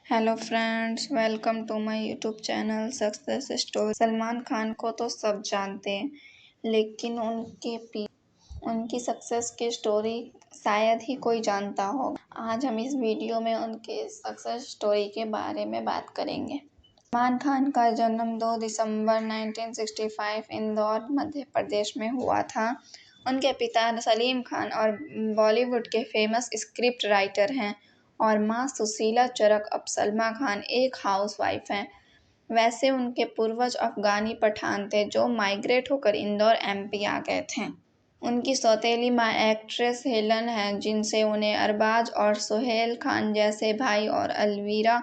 Hello friends, welcome to my YouTube channel success story. Salman Khan को तो सब जानते हैं, लेकिन उनकी सक्सेस की स्टोरी शायद ही कोई जानता होगा। आज हम इस वीडियो में उनके सक्सेस स्टोरी के बारे में बात करेंगे। सलमान खान का जन्म 2 दिसंबर 1965 इंदौर, मध्य प्रदेश में हुआ था। उनके पिता सलीम खान और बॉलीवुड के फेमस स्क्रिप्ट राइटर हैं और मां सुशीला चरक। अब सलमा खान एक हाउसवाइफ हैं। वैसे उनके पूर्वज अफगानी पठान थे जो माइग्रेट होकर इंदौर एमपी आ गए थे। उनकी सौतेली मां एक्ट्रेस हेलन है, जिनसे उन्हें अरबाज और सोहेल खान जैसे भाई और अलवीरा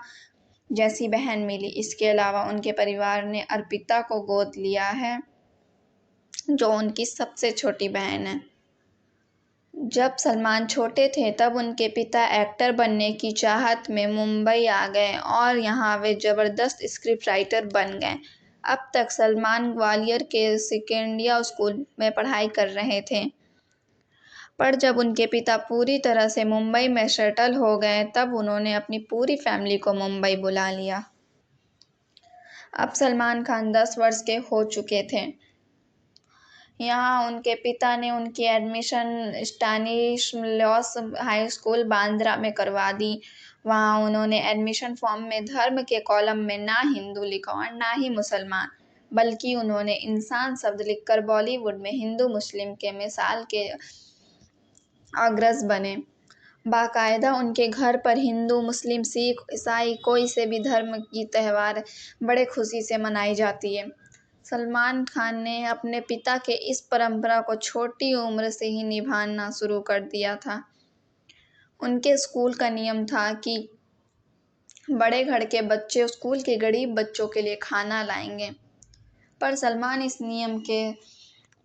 जैसी बहन मिली। इसके अलावा उनके परिवार ने अर्पिता को गोद लिया है, जो उनकी सबसे छोटी बहन है। जब सलमान छोटे थे तब उनके पिता एक्टर बनने की चाहत में मुंबई आ गए और यहाँ वे जबरदस्त स्क्रिप्ट राइटर बन गए। अब तक सलमान ग्वालियर के सिकंदिया स्कूल में पढ़ाई कर रहे थे, पर जब उनके पिता पूरी तरह से मुंबई में सेटल हो गए तब उन्होंने अपनी पूरी फैमिली को मुंबई बुला लिया। अब सलमान खान 10 वर्ष के हो चुके थे। यहाँ उनके पिता ने उनकी एडमिशन स्टानिस्लॉस हाई स्कूल बांद्रा में करवा दी। वहाँ उन्होंने एडमिशन फॉर्म में धर्म के कॉलम में ना हिंदू लिखा और ना ही मुसलमान, बल्कि उन्होंने इंसान शब्द लिखकर बॉलीवुड में हिंदू मुस्लिम के मिसाल के अग्रज बने। बाकायदा उनके घर पर हिंदू, मुस्लिम, सिख, ईसाई कोई से भी धर्म की त्यौहार बड़े खुशी से मनाई जाती है। सलमान खान ने अपने पिता के इस परंपरा को छोटी उम्र से ही निभाना शुरू कर दिया था। उनके स्कूल का नियम था कि बड़े घर के बच्चे स्कूल के गरीब बच्चों के लिए खाना लाएंगे, पर सलमान इस नियम के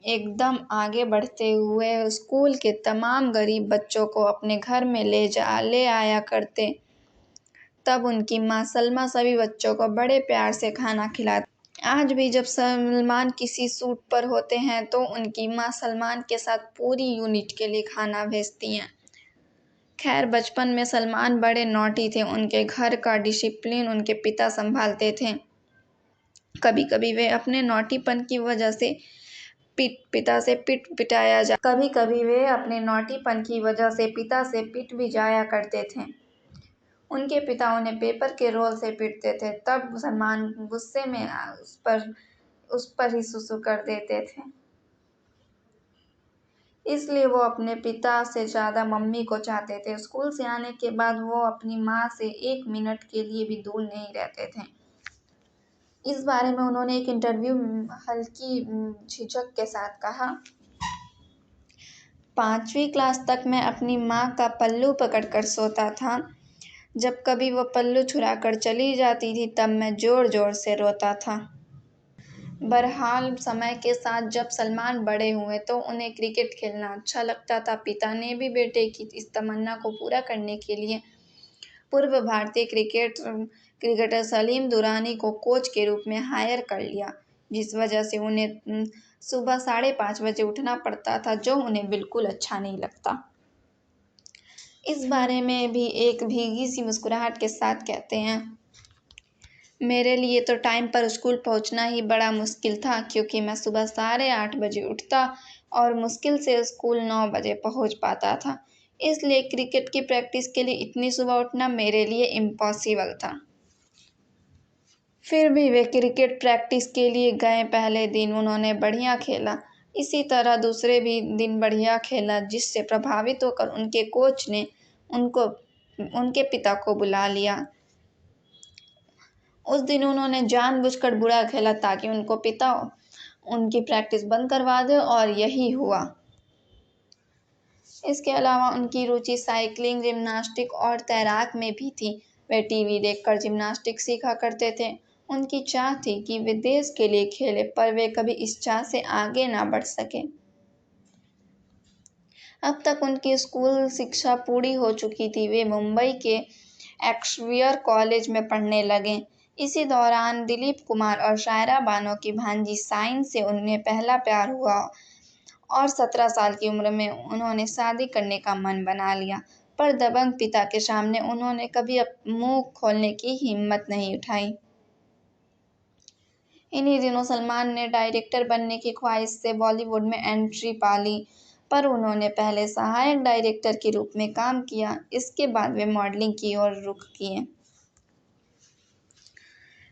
एकदम आगे बढ़ते हुए स्कूल के तमाम गरीब बच्चों को अपने घर में ले आया करते। तब उनकी मां सलमा सभी बच्चों को बड़े प्यार से खाना खिलाती। आज भी जब सलमान किसी शूट पर होते हैं तो उनकी मां सलमान के साथ पूरी यूनिट के लिए खाना भेजती हैं। खैर, बचपन में सलमान बड़े नॉटी थे। उनके घर का डिसिप्लिन उनके पिता संभालते थे। कभी कभी वे अपने नॉटीपन की वजह से पिता से पिट भी जाया करते थे। उनके पिता उन्हें पेपर के रोल से पीटते थे, तब सलमान गुस्से में उस पर ही सुसु कर देते थे। इसलिए वो अपने पिता से ज़्यादा मम्मी को चाहते थे। स्कूल से आने के बाद वो अपनी माँ से 1 मिनट के लिए भी दूर नहीं रहते थे। इस बारे में उन्होंने एक इंटरव्यू हल्की झिझक के साथ कहा, 5वीं क्लास तक मैं अपनी माँ का पल्लू पकड़कर सोता था। जब कभी वो पल्लू छुड़ाकर चली जाती थी तब मैं जोर जोर से रोता था। बहरहाल, समय के साथ जब सलमान बड़े हुए तो उन्हें क्रिकेट खेलना अच्छा लगता था। पिता ने भी बेटे की इस तमन्ना को पूरा करने के लिए पूर्व भारतीय क्रिकेटर सलीम दुरानी को कोच के रूप में हायर कर लिया, जिस वजह से उन्हें सुबह 5:30 बजे उठना पड़ता था, जो उन्हें बिल्कुल अच्छा नहीं लगता। इस बारे में भी एक भीगी सी मुस्कुराहट के साथ कहते हैं, मेरे लिए तो टाइम पर स्कूल पहुंचना ही बड़ा मुश्किल था, क्योंकि मैं सुबह 8:30 बजे उठता और मुश्किल से स्कूल 9 बजे पहुंच पाता था। इसलिए क्रिकेट की प्रैक्टिस के लिए इतनी सुबह उठना मेरे लिए इम्पॉसिबल था। फिर भी वे क्रिकेट प्रैक्टिस के लिए गए। पहले दिन उन्होंने बढ़िया खेला, इसी तरह दूसरे भी दिन बढ़िया खेला, जिससे प्रभावित होकर उनके कोच ने उनके पिता को बुला लिया। उस दिन उन्होंने जानबूझकर बुरा खेला ताकि उनको पिता उनकी प्रैक्टिस बंद करवा दे, और यही हुआ। इसके अलावा उनकी रुचि साइकिलिंग, जिम्नास्टिक और तैराक में भी थी। वे टीवी देखकर जिम्नास्टिक सीखा करते थे। उनकी चाह थी कि वे देश के लिए खेलें, पर वे कभी इस चाह से आगे ना बढ़ सके। अब तक उनकी स्कूल शिक्षा पूरी हो चुकी थी। वे मुंबई के एक्सवियर कॉलेज में पढ़ने लगे। इसी दौरान दिलीप कुमार और शायरा बानो की भांजी साइन से उन्हें पहला प्यार हुआ और 17 साल की उम्र में उन्होंने शादी करने का मन बना लिया। पर दबंग पिता के सामने उन्होंने कभी मुंह खोलने की हिम्मत नहीं उठाई। इन्हीं दिनों सलमान ने डायरेक्टर बनने की ख्वाहिश से बॉलीवुड में एंट्री पा ली, पर उन्होंने पहले सहायक डायरेक्टर के रूप में काम किया। इसके बाद वे मॉडलिंग की ओर रुख किए।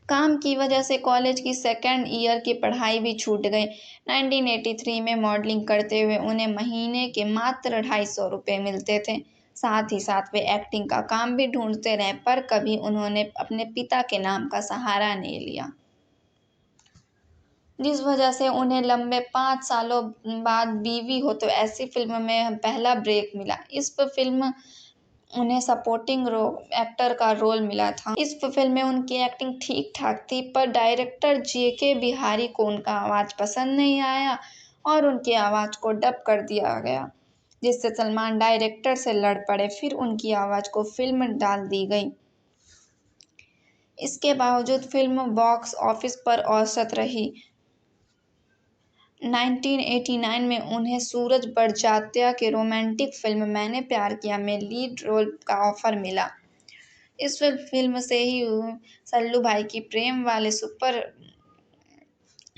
काम की वजह से कॉलेज की सेकेंड ईयर की पढ़ाई भी छूट गई। 1983 में मॉडलिंग करते हुए उन्हें महीने के मात्र 250 रुपये मिलते थे। साथ ही साथ वे एक्टिंग का काम भी ढूंढते रहे, पर कभी उन्होंने अपने पिता के नाम का सहारा नहीं लिया, जिस वजह से उन्हें लंबे 5 सालों बाद बीवी हो तो ऐसी फिल्म में पहला ब्रेक मिला। इस फिल्म उन्हें सपोर्टिंग एक्टर का रोल मिला था। इस फिल्म में उनकी एक्टिंग ठीक ठाक थी, पर डायरेक्टर जेके बिहारी को उनका आवाज़ पसंद नहीं आया और उनकी आवाज़ को डब कर दिया गया, जिससे सलमान डायरेक्टर से लड़ पड़े। फिर उनकी आवाज़ को फिल्म डाल दी गई। इसके बावजूद फिल्म बॉक्स ऑफिस पर औसत रही। 1989 में उन्हें सूरज बड़जात्या की रोमांटिक फिल्म मैंने प्यार किया में लीड रोल का ऑफर मिला। इस फिल्म से ही सल्लू भाई की प्रेम वाले सुपर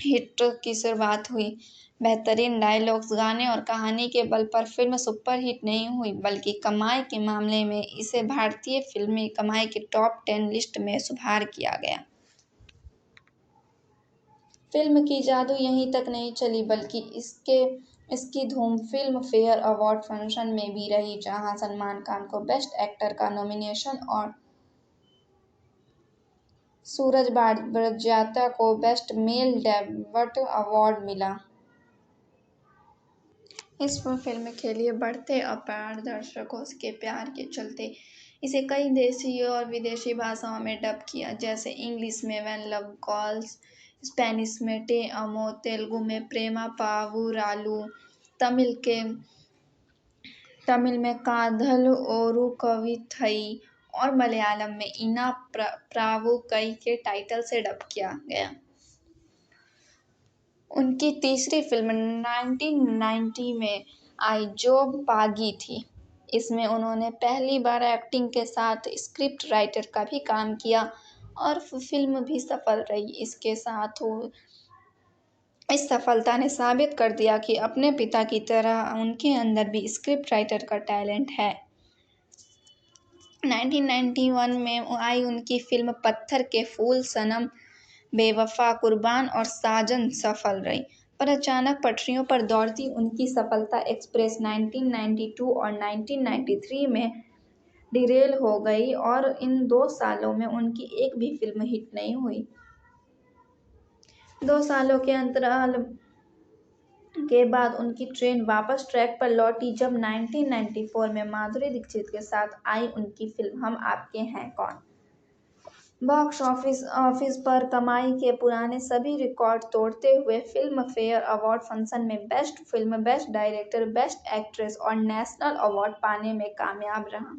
हिट की शुरुआत हुई। बेहतरीन डायलॉग्स, गाने और कहानी के बल पर फिल्म सुपर हिट नहीं हुई, बल्कि कमाई के मामले में इसे भारतीय फिल्मी कमाई की टॉप 10 लिस्ट में शुमार किया गया। फिल्म की जादू यहीं तक नहीं चली, बल्कि इसकी धूम फिल्म फेयर अवार्ड फंक्शन में भी रही, जहां सलमान खान को बेस्ट एक्टर का नॉमिनेशन और सूरज बड़जात्या को बेस्ट मेल डेब्यूट अवार्ड मिला। इस फिल्म के लिए बढ़ते अपार दर्शकों के प्यार के चलते इसे कई देशी और विदेशी भाषाओं में डब किया, जैसे इंग्लिश में व्हेन लव कॉल्स, स्पेनिश में टे अमो, तेलुगु में प्रेमा पावुरालू, तमिल में काधल ओरू कविथई और मलयालम में इना प्रावुकई के टाइटल से डब किया गया। उनकी तीसरी फिल्म 1990 में आई जो बागी थी। इसमें उन्होंने पहली बार एक्टिंग के साथ स्क्रिप्ट राइटर का भी काम किया और फिल्म भी सफल रही। इसके साथ इस सफलता ने साबित कर दिया कि अपने पिता की तरह उनके अंदर भी स्क्रिप्ट राइटर का टैलेंट है। 1991 में आई उनकी फिल्म पत्थर के फूल, सनम, बेवफा, कुर्बान और साजन सफल रही, पर अचानक पटरियों पर दौड़ती उनकी सफलता एक्सप्रेस 1992 और 1993 में डिरेल हो गई और इन 2 सालों में उनकी एक भी फिल्म हिट नहीं हुई। 2 सालों के अंतराल के बाद उनकी ट्रेन वापस ट्रैक पर लौटी जब 1994 में माधुरी दीक्षित के साथ आई उनकी फिल्म हम आपके हैं कौन। बॉक्स ऑफिस पर कमाई के पुराने सभी रिकॉर्ड तोड़ते हुए फिल्म फेयर अवार्ड फंक्शन में best film, best director, best actress और नेशनल अवार्ड पाने में कामयाब रहा।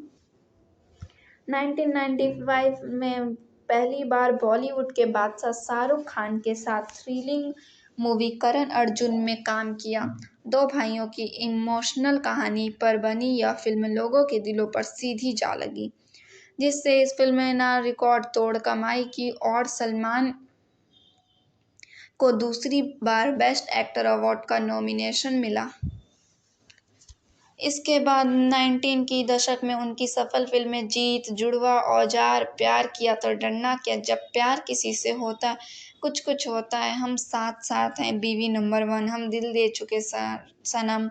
1995 में पहली बार बॉलीवुड के बादशाह शाहरुख खान के साथ थ्रिलिंग मूवी करण अर्जुन में काम किया। 2 भाइयों की इमोशनल कहानी पर बनी यह फिल्म लोगों के दिलों पर सीधी जा लगी, जिससे इस फिल्म ने रिकॉर्ड तोड़ कमाई की और सलमान को दूसरी बार बेस्ट एक्टर अवार्ड का नॉमिनेशन मिला। इसके बाद 19 की दशक में उनकी सफल फिल्में जीत, जुड़वा, औजार, प्यार किया तो डरना क्या, जब प्यार किसी से होता है, कुछ कुछ होता है, हम साथ साथ हैं, बीवी नंबर 1, हम दिल दे चुके सनम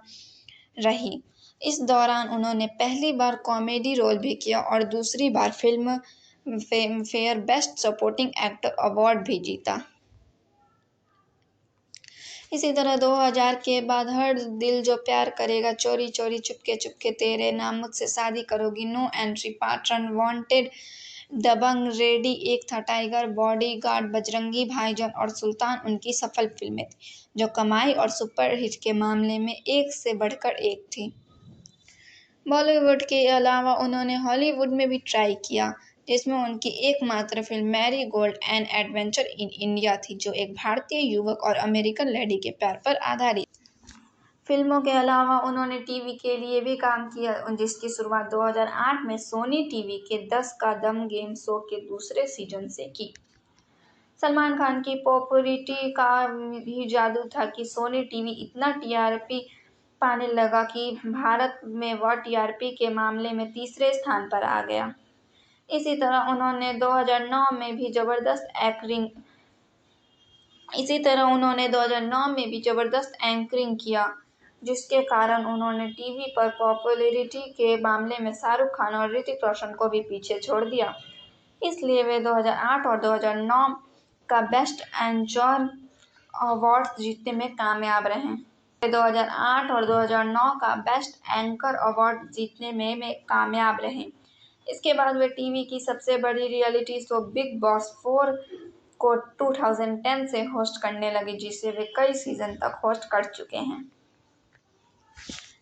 रही। इस दौरान उन्होंने पहली बार कॉमेडी रोल भी किया और दूसरी बार Filmfare best supporting actor award भी जीता। इसी तरह 2000 के बाद हर दिल जो प्यार करेगा, चोरी चोरी, चुपके चुपके, तेरे नाम, मुझसे शादी करोगी, नो एंट्री, पार्टनर, वांटेड, दबंग, रेडी, एक था टाइगर, बॉडीगार्ड, बजरंगी भाईजान और सुल्तान उनकी सफल फिल्में थी, जो कमाई और सुपरहिट के मामले में एक से बढ़कर एक थी। बॉलीवुड के अलावा उन्होंने हॉलीवुड में भी ट्राई किया, जिसमें उनकी एकमात्र film Marie Gold an adventure in India थी, जो एक भारतीय युवक और अमेरिकन लेडी के प्यार पर आधारित। फिल्मों के अलावा उन्होंने टीवी के लिए भी काम किया, जिसकी शुरुआत 2008 में सोनी टीवी के 10 का दम गेम शो के दूसरे सीजन से की। सलमान खान की पॉपुलैरिटी का भी जादू था कि सोनी टीवी इतना टीआरपी पाने लगा कि भारत में वह टीआरपी के मामले में तीसरे स्थान पर आ गया। इसी तरह उन्होंने 2009 में भी जबरदस्त एंकरिंग किया, जिसके कारण उन्होंने टीवी पर पॉपुलैरिटी के मामले में शाहरुख खान और ऋतिक रोशन को भी पीछे छोड़ दिया। इसलिए वे 2008 और 2009 का बेस्ट एंकर अवार्ड जीतने में कामयाब रहे। वे 2008 और 2009 का बेस्ट एंकर अवार्ड जीतने में कामयाब रहे। इसके बाद वे टीवी की सबसे बड़ी रियलिटी शो बिग बॉस 4 को 2010 से होस्ट करने लगे, जिसे वे कई सीजन तक होस्ट कर चुके हैं।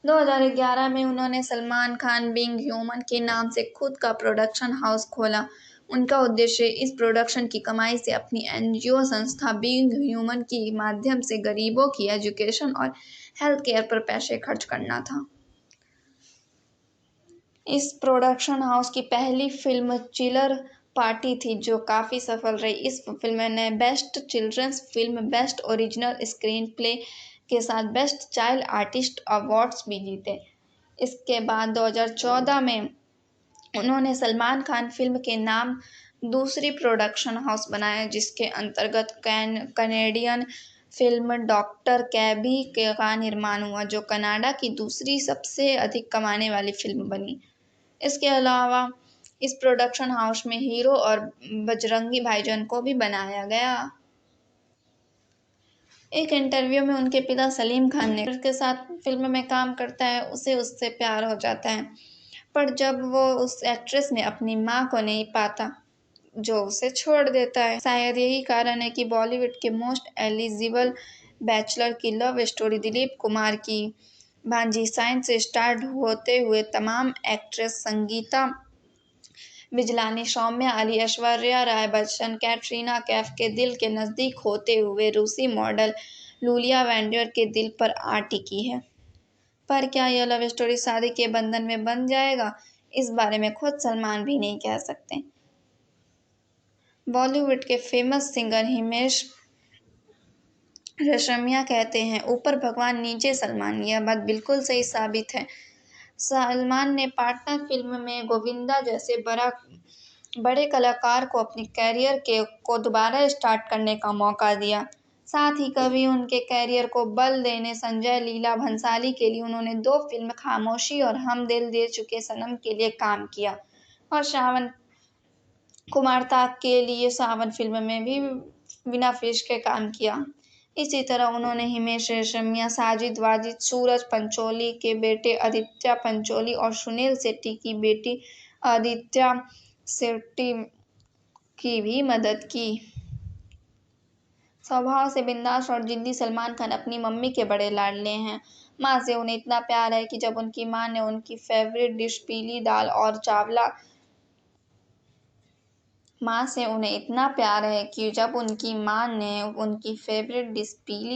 2011 में उन्होंने सलमान खान बीइंग ह्यूमन के नाम से खुद का प्रोडक्शन हाउस खोला। उनका उद्देश्य इस प्रोडक्शन की कमाई से अपनी एनजीओ संस्था बीइंग ह्यूमन के माध्यम से गरीबों की एजुकेशन और हेल्थ केयर पर पैसे खर्च करना था। इस प्रोडक्शन हाउस की पहली फिल्म चिलर पार्टी थी, जो काफ़ी सफल रही। इस फिल्म ने best children's film, best original screenplay के साथ बेस्ट चाइल्ड आर्टिस्ट अवार्ड्स भी जीते। इसके बाद 2014 में उन्होंने सलमान खान फिल्म के नाम दूसरी प्रोडक्शन हाउस बनाया, जिसके अंतर्गत कनेडियन फिल्म डॉक्टर कैबी का निर्माण हुआ, जो कनाडा की दूसरी सबसे अधिक कमाने वाली फिल्म बनी। इसके अलावा इस प्रोडक्शन हाउस में हीरो और बजरंगी भाईजान को भी बनाया गया। एक इंटरव्यू में उनके पिता सलीम खान ने उसके साथ फिल्म में काम करता है, उसे उससे प्यार हो जाता है, पर जब वो उस एक्ट्रेस में अपनी मां को नहीं पाता, जो उसे छोड़ देता है। शायद यही कारण है कि बॉलीवुड के मोस्ट एलिजिबल बैचलर की लव स्टोरी दिलीप कुमार की भांजी साइन से स्टार्ट होते हुए तमाम एक्ट्रेस संगीता बिजलानी, सौम्या अली, ऐश्वर्या राय बच्चन, कैटरीना कैफ के दिल के नज़दीक होते हुए रूसी मॉडल लूलिया वेंडर के दिल पर आ टिकी है। पर क्या यह लव स्टोरी शादी के बंधन में बंध जाएगा, इस बारे में खुद सलमान भी नहीं कह सकते। बॉलीवुड के फेमस सिंगर हिमेश रेशमिया कहते हैं, ऊपर भगवान नीचे सलमान। यह बात बिल्कुल सही साबित है। सलमान ने पार्टनर फिल्म में गोविंदा जैसे बड़े कलाकार को अपनी कैरियर को दोबारा स्टार्ट करने का मौका दिया। साथ ही कभी उनके कैरियर को बल देने संजय लीला भंसाली के लिए उन्होंने 2 फिल्म खामोशी और हम दिल दे चुके सनम के लिए काम किया, और श्रावण कुमार ताक के लिए सावन फिल्म में भी बिना फीस के काम किया। इसी तरह उन्होंने हिमेश रेशमिया, साजिद वाजिद, सूरज पंचोली के बेटे आदित्य पंचोली और सुनील शेट्टी की बेटी आदित्य शेट्टी की भी मदद की। स्वभाव से बिंदास और जिद्दी सलमान खान अपनी मम्मी के बड़े लाडले हैं। मां से उन्हें इतना प्यार है कि जब उनकी मां ने उनकी फेवरेट डिश पीली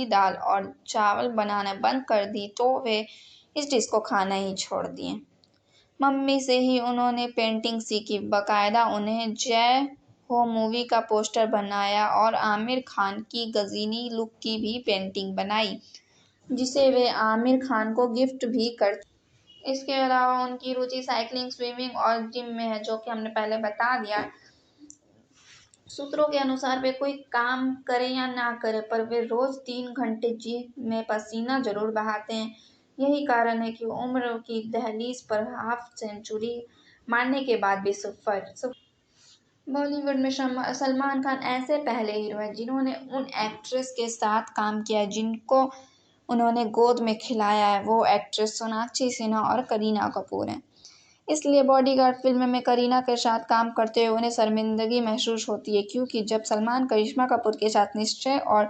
दाल और चावल बनाना बंद कर दी, तो वे इस डिश को खाना ही छोड़ दिए। मम्मी से ही उन्होंने पेंटिंग सीखी। बाकायदा उन्हें जय हो मूवी का पोस्टर बनाया और आमिर खान की गजनी लुक की भी पेंटिंग बनाई, जिसे वे आमिर खान को गिफ्ट भी कर। इसके अलावा उनकी रुचि साइकिलिंग, स्विमिंग और जिम में है, जो कि हमने पहले बता दिया। सूत्रों के अनुसार वे कोई काम करे या ना करे, पर वे रोज 3 घंटे जिम में पसीना जरूर बहाते हैं। यही कारण है कि उम्र की दहलीज पर हाफ सेंचुरी मारने के बाद भी बॉलीवुड में सलमान खान ऐसे पहले हीरो हैं जिन्होंने उन एक्ट्रेस के साथ काम किया है जिनको उन्होंने गोद में खिलाया है। वो एक्ट्रेस सोनाक्षी सिन्हा और करीना कपूर हैं। इसलिए बॉडीगार्ड फिल्म में करीना के साथ काम करते हुए उन्हें शर्मिंदगी महसूस होती है, क्योंकि जब सलमान करिश्मा कपूर के साथ निश्चय और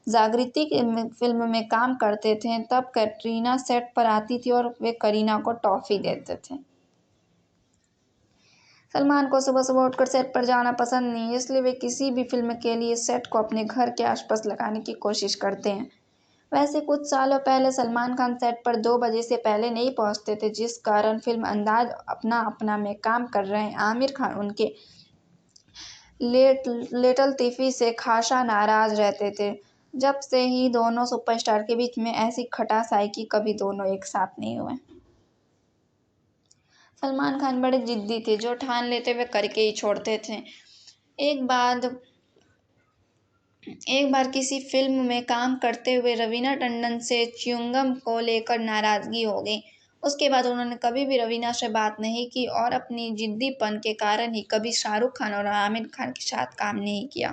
जागृति फिल्म में काम करते थे, तब कैटरीना सेट पर आती थी और वे करीना को टॉफी देते थे। सलमान को सुबह सुबह उठकर सेट पर जाना पसंद नहीं है, इसलिए वे किसी भी फिल्म के लिए सेट को अपने घर के आसपास लगाने की कोशिश करते हैं। वैसे कुछ सालों पहले सलमान खान सेट पर 2 बजे से पहले नहीं पहुंचते थे, जिस कारण फिल्म अंदाज अपना अपना में काम कर रहे हैं। आमिर खान उनके लिटिल तीफी से खासा नाराज रहते थे। जब से ही दोनों सुपरस्टार के बीच में ऐसी खटास आई कि कभी दोनों एक साथ नहीं हुए। सलमान खान बड़े जिद्दी थे, जो ठान लेते वे करके ही छोड़ते थे। एक बार किसी फिल्म में काम करते हुए रवीना टंडन से च्युइंगम को लेकर नाराजगी हो गई। उसके बाद उन्होंने कभी भी रवीना से बात नहीं की और अपनी जिद्दीपन के कारण ही कभी शाहरुख खान और आमिर खान के साथ काम नहीं किया।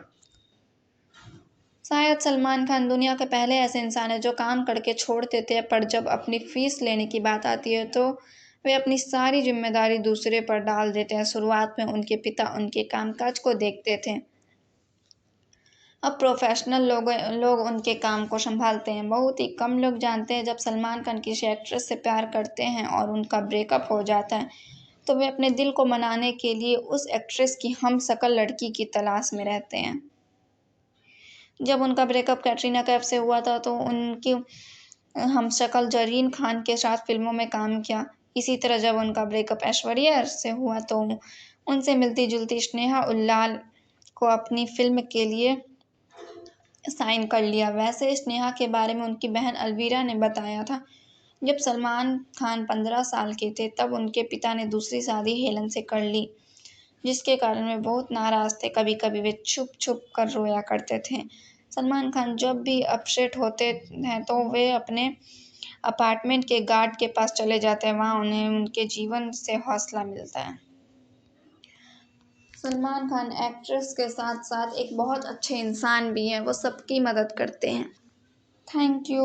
शायद सलमान खान दुनिया के पहले ऐसे इंसान हैं जो काम करके छोड़ देते हैं, पर जब अपनी फीस लेने की बात आती है तो वे अपनी सारी जिम्मेदारी दूसरे पर डाल देते हैं। शुरुआत में उनके पिता उनके कामकाज को देखते थे, अब प्रोफेशनल लोग उनके काम को संभालते हैं। बहुत ही कम लोग जानते हैं, जब सलमान खान किसी एक्ट्रेस से प्यार करते हैं और उनका ब्रेकअप हो जाता है तो वे अपने दिल को मनाने के लिए उस एक्ट्रेस की हमशक्ल लड़की की तलाश में रहते हैं। जब उनका ब्रेकअप कैटरीना कैफ से हुआ था तो उनकी हमशक्ल जरीन खान के साथ फिल्मों में काम किया। इसी तरह जब उनका ब्रेकअप ऐश्वर्या से हुआ तो उनसे मिलती जुलती स्नेहा उल्लाल को अपनी फिल्म के लिए साइन कर लिया। वैसे स्नेहा के बारे में उनकी बहन अलवीरा ने बताया था, जब सलमान खान 15 साल के थे तब उनके पिता ने दूसरी शादी हेलन से कर ली, जिसके कारण वे बहुत नाराज थे। कभी कभी वे छुप छुप कर रोया करते थे। सलमान खान जब भी अपसेट होते हैं तो वे अपने अपार्टमेंट के गार्ड के पास चले जाते हैं, वहाँ उन्हें उनके जीवन से हौसला मिलता है। सलमान खान एक्ट्रेस के साथ साथ एक बहुत अच्छे इंसान भी हैं, वो सबकी मदद करते हैं। Thank you.